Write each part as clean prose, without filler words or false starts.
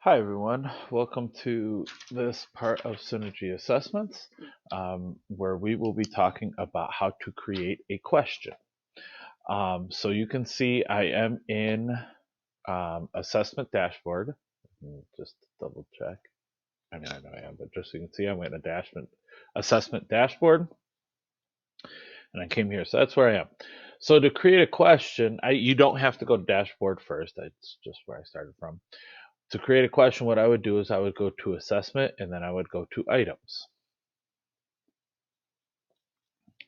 Hi everyone, welcome to this part of Synergy Assessments, where we will be talking about how to create a question. So you can see I am in Assessment Dashboard. Just double check. I mean, I know I am, but just so you can see, I'm in a Assessment Dashboard, and I came here, so that's where I am. So to create a question, you don't have to go to Dashboard first. That's just where I started from. To create a question, what I would do is I would go to assessment and then I would go to items.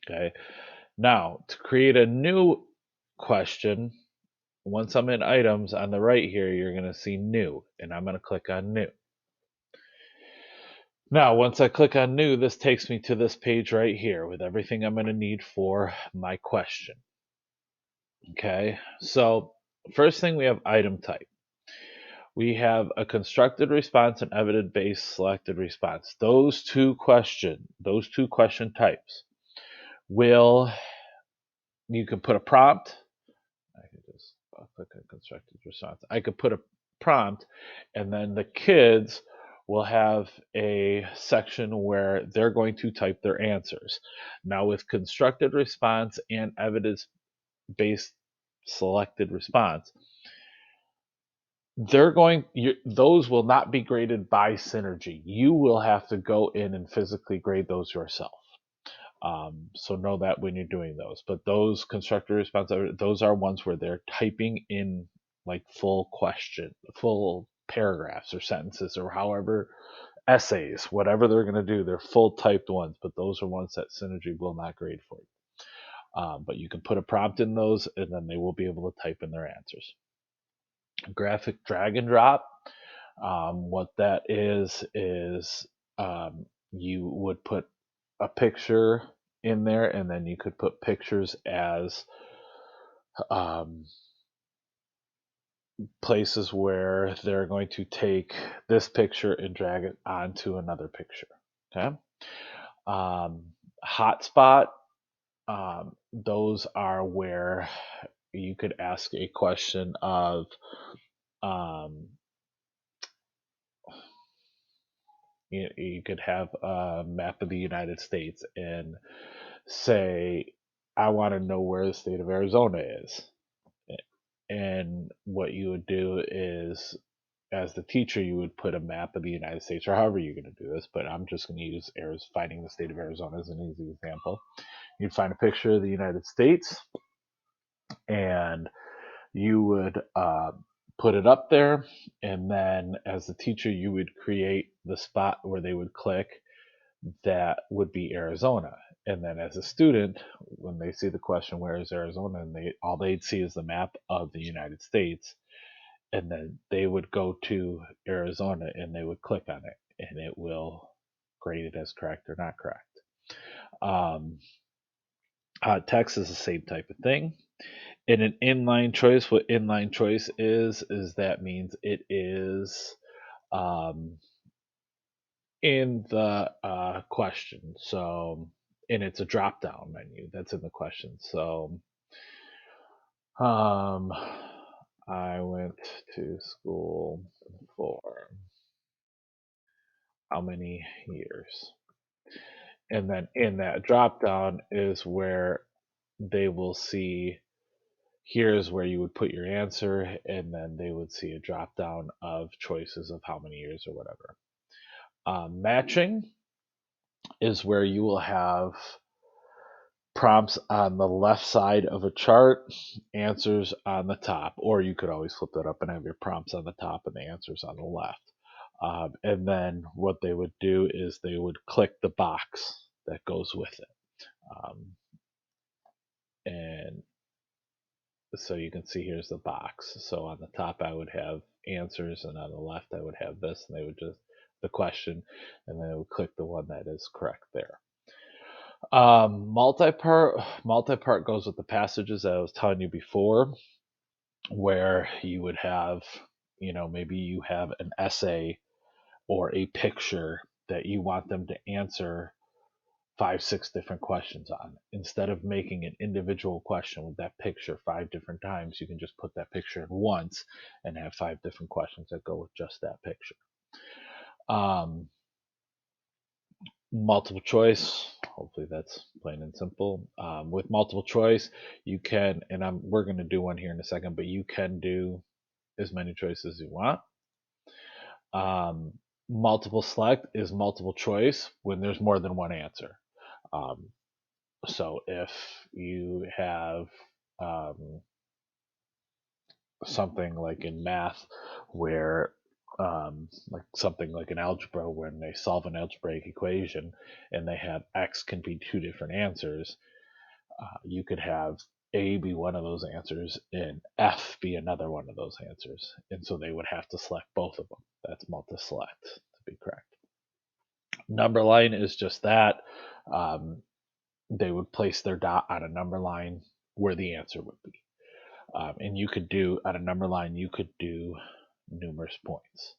Okay. Now, to create a new question, once I'm in items on the right here, you're going to see new, and I'm going to click on new. Now, once I click on new, this takes me to this page right here with everything I'm going to need for my question. Okay. So, first thing we have item type. We have a constructed response and evidence-based selected response. Those two question types will, you can put a prompt. I can just click on constructed response. I could put a prompt, and then the kids will have a section where they're going to type their answers. Now, with constructed response and evidence-based selected response, those will not be graded by Synergy. You will have to go in and physically grade those yourself. So know that when you're doing those. But those constructor response, those are ones where they're typing in like full paragraphs or sentences or however essays, whatever they're going to do. They're full typed ones, but those are ones that Synergy will not grade for you. But you can put a prompt in those, and then they will be able to type in their answers. Graphic drag and drop. What that is you would put a picture in there, and then you could put pictures as um, places where they're going to take this picture and drag it onto another picture. Okay. Hotspot. Those are where you could ask a question of um, you could have a map of the United States and say, I want to know where the state of Arizona is. And what you would do is, as the teacher, you would put a map of the United States, or however you're going to do this, but I'm just going to use finding the state of Arizona as an easy example. You'd find a picture of the United States, and you would put it up there, and then as the teacher, you would create the spot where they would click. That would be Arizona. And then as a student, when they see the question, where is Arizona? And all they'd see is the map of the United States. And then they would go to Arizona and they would click on it, and it will grade it as correct or not correct. Um, Text is the same type of thing. In an inline choice, what inline choice is that means it is um, in the question. So, and it's a drop down menu that's in the question. So, um, I went to school for how many years? And then in that drop down is where they will see, here's where you would put your answer, and then they would see a drop down of choices of how many years or whatever. Matching is where you will have prompts on the left side of a chart, answers on the top, or you could always flip that up and have your prompts on the top and the answers on the left. And then what they would do is they would click the box that goes with it. And so you can see here's the box. So on the top, I would have answers, and on the left, I would have this, and they would just the question, and then they would click the one that is correct there. Multi-part goes with the passages that I was telling you before, where you would have, maybe you have an essay or a picture that you want them to answer 5, 6 different questions on. Instead of making an individual question with that picture 5 different times, you can just put that picture in once and have 5 different questions that go with just that picture. Multiple choice, hopefully that's plain and simple. With multiple choice, you can, and we're going to do one here in a second, but you can do as many choices as you want. Multiple select is multiple choice when there's more than one answer. So if you have something like in math where like something like an algebra when they solve an algebraic equation and they have x can be 2 different answers, you could have A be one of those answers and F be another one of those answers. And so they would have to select both of them. That's multi-select to be correct. Number line is just that. They would place their dot on a number line where the answer would be. And you could do, on a number line, you could do numerous points.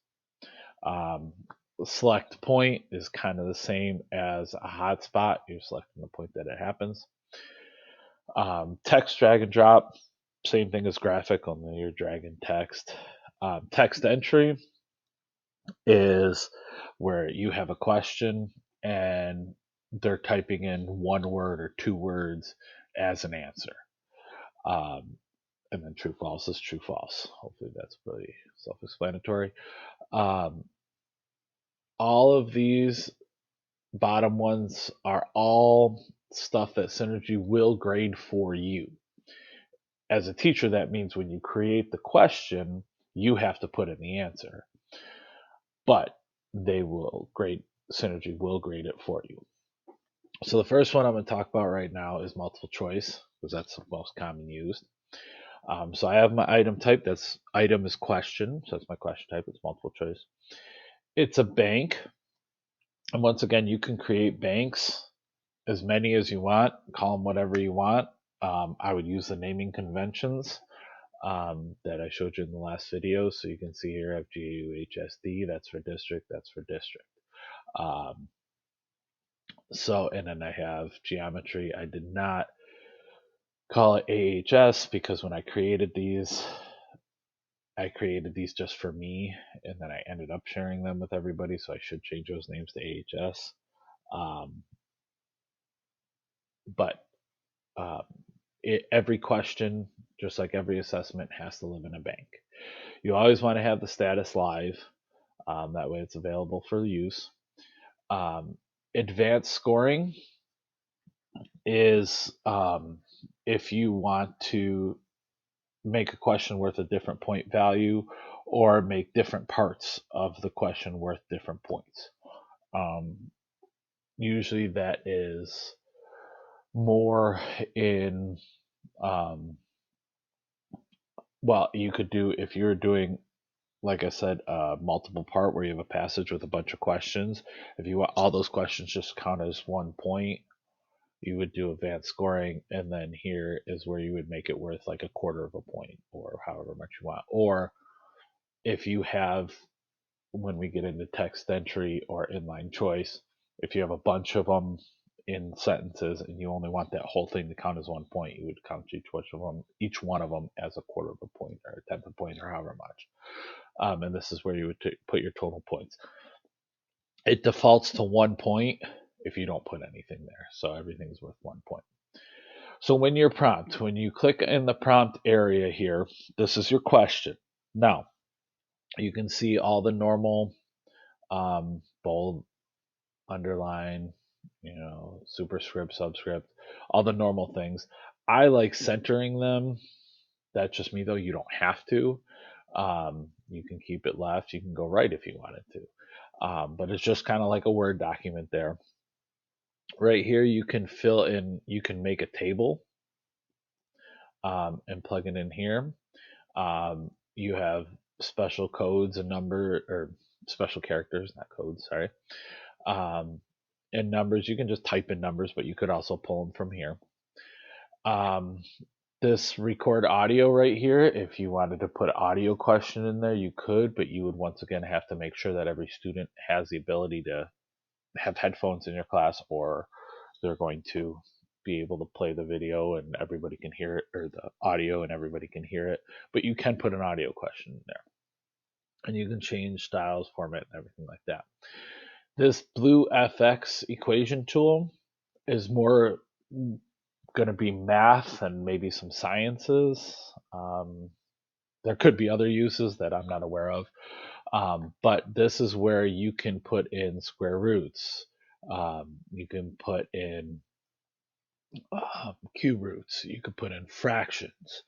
Select point is kind of the same as a hotspot. You're selecting the point that it happens. Text drag and drop, same thing as graphic, only you're dragging text. Text entry is where you have a question and they're typing in 1 word or 2 words as an answer. And then true false is true false. Hopefully that's pretty self-explanatory. All of these bottom ones are all stuff that Synergy will grade for you. As a teacher, that means when you create the question, you have to put in the answer. But they will grade, Synergy will grade it for you. So the first one I'm going to talk about right now is multiple choice, because that's the most common used. So I have my item type. That's item is question. So that's my question type. It's multiple choice. It's a bank. And once again, you can create banks as many as you want, call them whatever you want. I would use the naming conventions that I showed you in the last video. So you can see here FGUHSD, that's for district, that's for district. So, and then I have geometry. I did not call it AHS because when I created these just for me, and then I ended up sharing them with everybody, so I should change those names to AHS. But every question, just like every assessment, has to live in a bank. You always want to have the status live. That way it's available for use. Advanced scoring is if you want to make a question worth a different point value or make different parts of the question worth different points. Usually that is more in, well, you could do, if you're doing, like I said, multiple part where you have a passage with a bunch of questions. If you want all those questions just count as 1 point, you would do advanced scoring, and then here is where you would make it worth like a quarter of a point or however much you want. Or if you have, when we get into text entry or inline choice, if you have a bunch of them in sentences and you only want that whole thing to count as 1 point, you would count each one of them as a quarter of a point or a tenth of a point or however much. And this is where you would put your total points. It defaults to 1 point if you don't put anything there, so everything's worth 1 point. So when you click in the prompt area here, this is your question. Now, you can see all the normal bold, underline, superscript, subscript, all the normal things. I like centering them. That's just me though. You don't have to. You can keep it left. You can go right if you wanted to. But it's just kind of like a Word document there. Right here, you can fill in, you can make a table and plug it in here. You have special codes and or special characters, not codes, sorry. And numbers, you can just type in numbers, but you could also pull them from here. This record audio right here, if you wanted to put an audio question in there, you could, but you would once again have to make sure that every student has the ability to have headphones in your class or they're going to be able to play the video and everybody can hear it, or the audio and everybody can hear it. But you can put an audio question in there, and you can change styles, format, and everything like that. This BlueFX equation tool is more going to be math and maybe some sciences. There could be other uses that I'm not aware of, but this is where you can put in square roots. You can put in cube roots. You could put in fractions.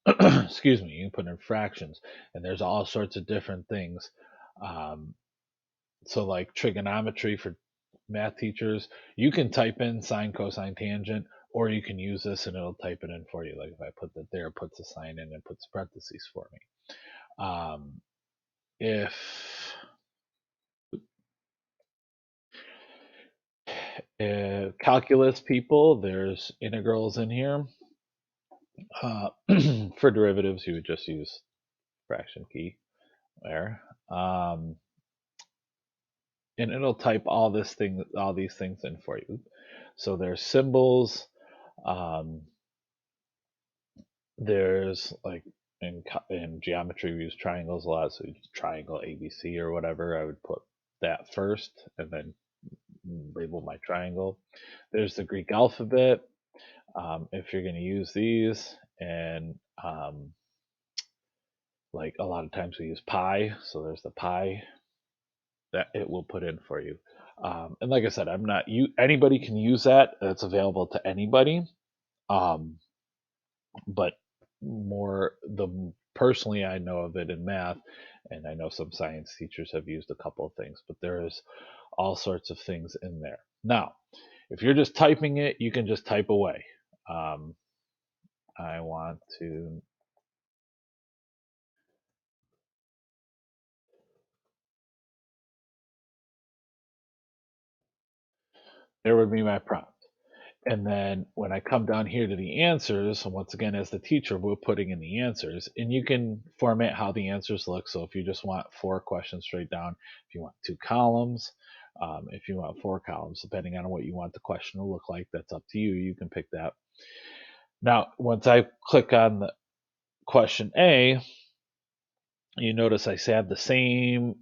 Excuse me. You can put in fractions, and there's all sorts of different things. Um, so, like trigonometry for math teachers, you can type in sine, cosine, tangent, or you can use this and it'll type it in for you. Like if I put that there, it puts a sign in and puts parentheses for me. If calculus people, there's integrals in here. For derivatives, you would just use fraction key there, and it'll type all these things in for you. So there's symbols. There's like in geometry we use triangles a lot, so triangle ABC or whatever. I would put that first and then label my triangle. There's the Greek alphabet. If you're going to use these, and like a lot of times we use pi, so there's the pi that it will put in for you. And like I said, I'm not you. Anybody can use that. It's available to anybody. But personally, I know of it in math, and I know some science teachers have used a couple of things. But there's all sorts of things in there. Now, if you're just typing it, you can just type away. I want to. There would be my prompt. And then when I come down here to the answers, and once again, as the teacher, we're putting in the answers, and you can format how the answers look. So if you just want 4 questions straight down, if you want 2 columns, if you want 4 columns, depending on what you want the question to look like, that's up to you. You can pick that. Now, once I click on the question A, you notice I have the same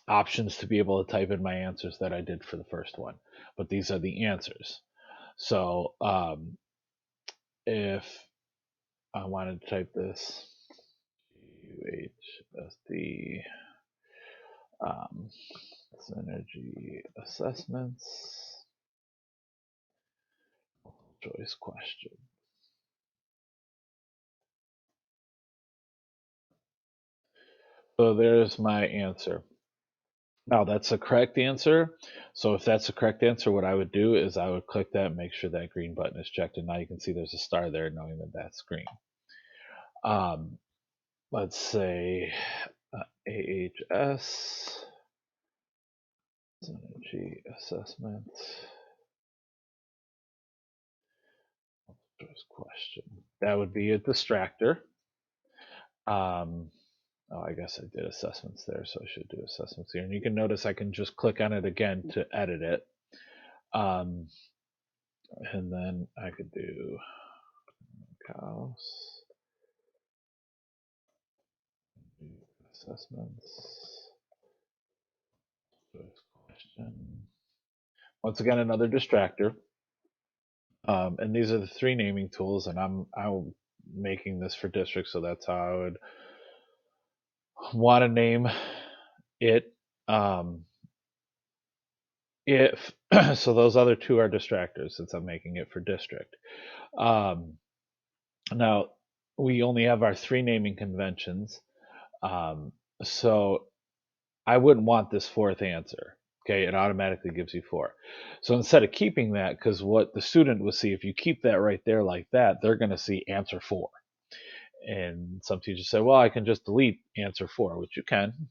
options to be able to type in my answers that I did for the first one, but these are the answers. So if I wanted to type this UHSD synergy assessments choice question. So there's my answer. Now that's the correct answer. So if that's the correct answer, what I would do is I would click that and make sure that green button is checked. And now you can see there's a star there knowing that that's green. Let's say AHS synergy assessment choice question. That would be a distractor. Oh, I guess I did assessments there, so I should do assessments here. And you can notice I can just click on it again to edit it. And then I could do cows assessments question. Once again, another distractor. And these are the 3 naming tools, and I'm making this for districts, so that's how I would want to name it. If so, those other 2 are distractors since I'm making it for district. Now we only have our 3 naming conventions, so I wouldn't want this 4th answer. Okay, it automatically gives you 4. So instead of keeping that, because what the student will see, if you keep that right there like that, they're going to see answer 4. And some teachers say, well, I can just delete answer 4, which you can,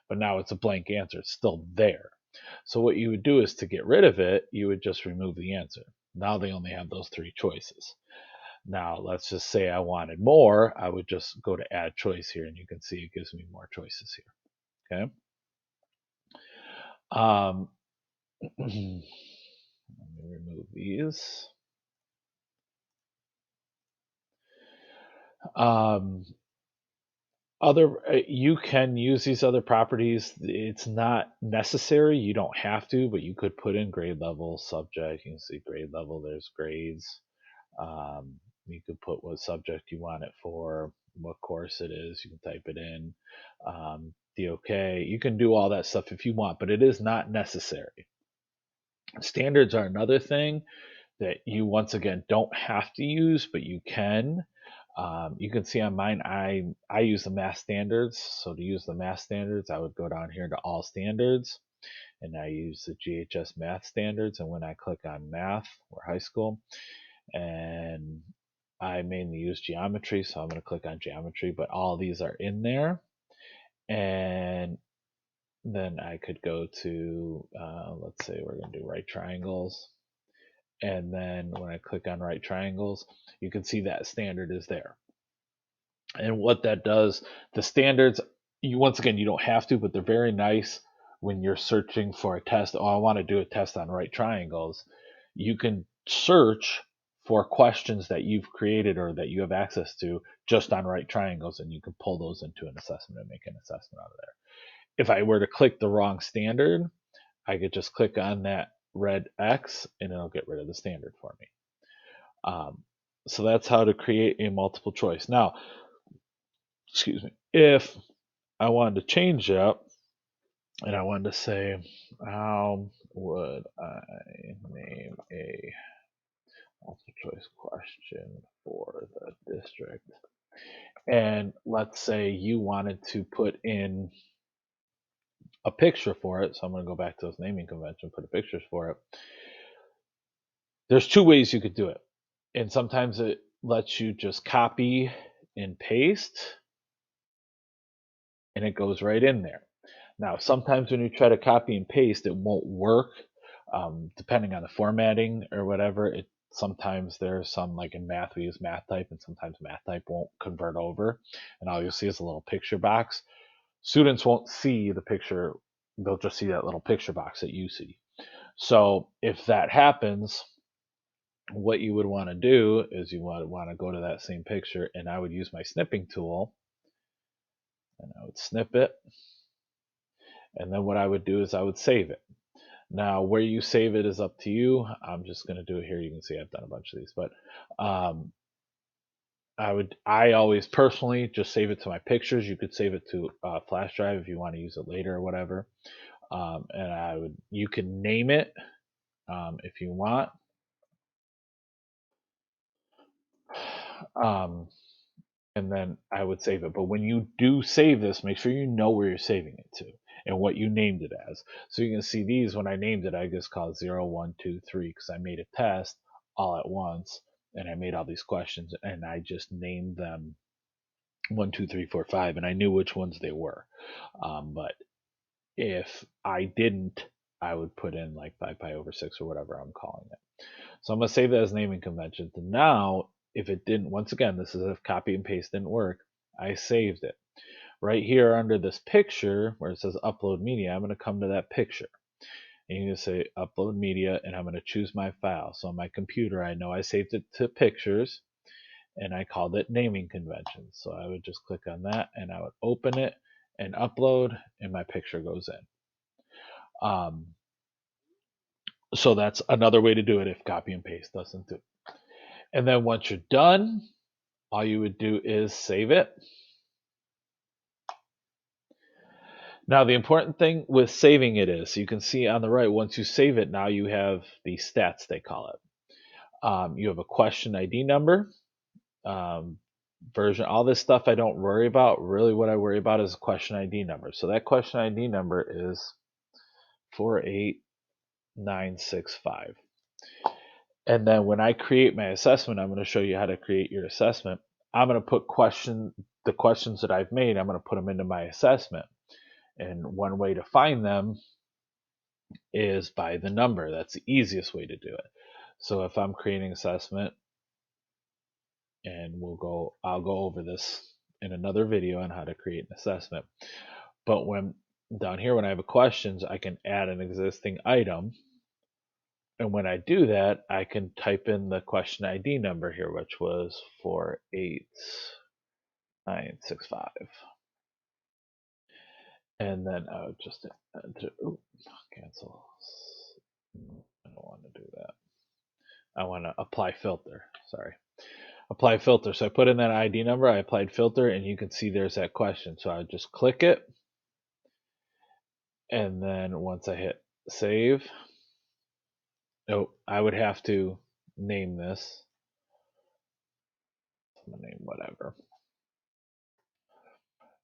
but now it's a blank answer. It's still there. So what you would do is to get rid of it, you would just remove the answer. Now they only have those 3 choices. Now let's just say I wanted more. I would just go to add choice here, and you can see it gives me more choices here. Okay. Let me Let me remove these. You can use these other properties. It's not necessary. You don't have to, but you could put in grade level, subject. You can see grade level. There's grades. You could put what subject you want it for, what course it is. You can type it in. DOK. You can do all that stuff if you want, but it is not necessary. Standards are another thing that you once again don't have to use, but you can. You can see on mine, I use the math standards. So to use the math standards, I would go down here to all standards, and I use the GHS math standards. And when I click on math or high school, and I mainly use geometry, so I'm going to click on geometry, but all these are in there. And then I could go to, let's say we're going to do right triangles. And then when I click on right triangles, you can see that standard is there. And what that does, the standards, once again, you don't have to, but they're very nice when you're searching for a test. Oh, I want to do a test on right triangles. You can search for questions that you've created or that you have access to just on right triangles, and you can pull those into an assessment and make an assessment out of there. If I were to click the wrong standard, I could just click on that red X and it'll get rid of the standard for me. So that's how to create a multiple choice. Now, excuse me, if I wanted to change that and I wanted to say, how would I name a multiple choice question for the district? And let's say you wanted to put in a picture for it. So I'm going to go back to this naming convention, put pictures for it. There's two ways you could do it. And sometimes it lets you just copy and paste and it goes right in there. Now, sometimes when you try to copy and paste, it won't work, depending on the formatting or whatever. Sometimes there's some, like in math, we use math type, and sometimes math type won't convert over, and all you'll see is a little picture box. Students won't see the picture; they'll just see that little picture box that you see. So if that happens, what you would want to do is you would want to go to that same picture, and I would use my snipping tool, and I would snip it, and then what I would do is I would save it. Now, where you save it is up to you. I'm just going to do it here. You can see I've done a bunch of these, but I always personally just save it to my pictures. You could save it to a flash drive if you want to use it later or whatever. And you can name it if you want. And then I would save it. But when you do save this, make sure you know where you're saving it to and what you named it as. So you can see these, when I named it, I just called 0, 1, 2, 3 because I made a test all at once and I made all these questions and I just named them 1, 2, 3, 4, 5 and I knew which ones they were. But if I didn't, I would put in like 5 pi over 6 or whatever I'm calling it. So I'm going to save that as naming convention. And now, if it didn't, once again, this is if copy and paste didn't work, I saved it. Right here under this picture where it says upload media, I'm going to come to that picture. And you can say upload media, and I'm going to choose my file. So on my computer, I know I saved it to pictures, and I called it naming convention. So I would just click on that, and I would open it and upload, and my picture goes in. So that's another way to do it if copy and paste doesn't do it. And then once you're done, all you would do is save it. Now, the important thing with saving it is, you can see on the right, once you save it, now you have the stats, they call it. You have a question ID number, version, all this stuff I don't worry about. Really what I worry about is a question ID number. So that question ID number is 48965. And then when I create my assessment, I'm going to show you how to create your assessment. I'm going to put the questions that I've made, I'm going to put them into my assessment. And one way to find them is by the number. That's the easiest way to do it. So if I'm creating assessment, and I'll go over this in another video on how to create an assessment. But when down here, when I have questions, I can add an existing item And when I do that, I can type in the question ID number here, which was 48965. And then I would just enter, cancel. I don't want to do that. I want to apply filter. Sorry. Apply filter. So I put in that ID number, I applied filter, and you can see there's that question. So I would just click it. And then once I hit save, I would have to name this. I'm going to name whatever.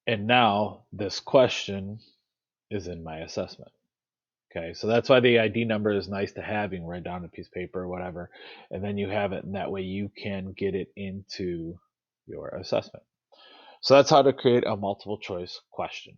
And now this question is in my assessment. Okay, so that's why the ID number is nice to have. You can write down a piece of paper or whatever, and then you have it, and that way you can get it into your assessment. So that's how to create a multiple choice question.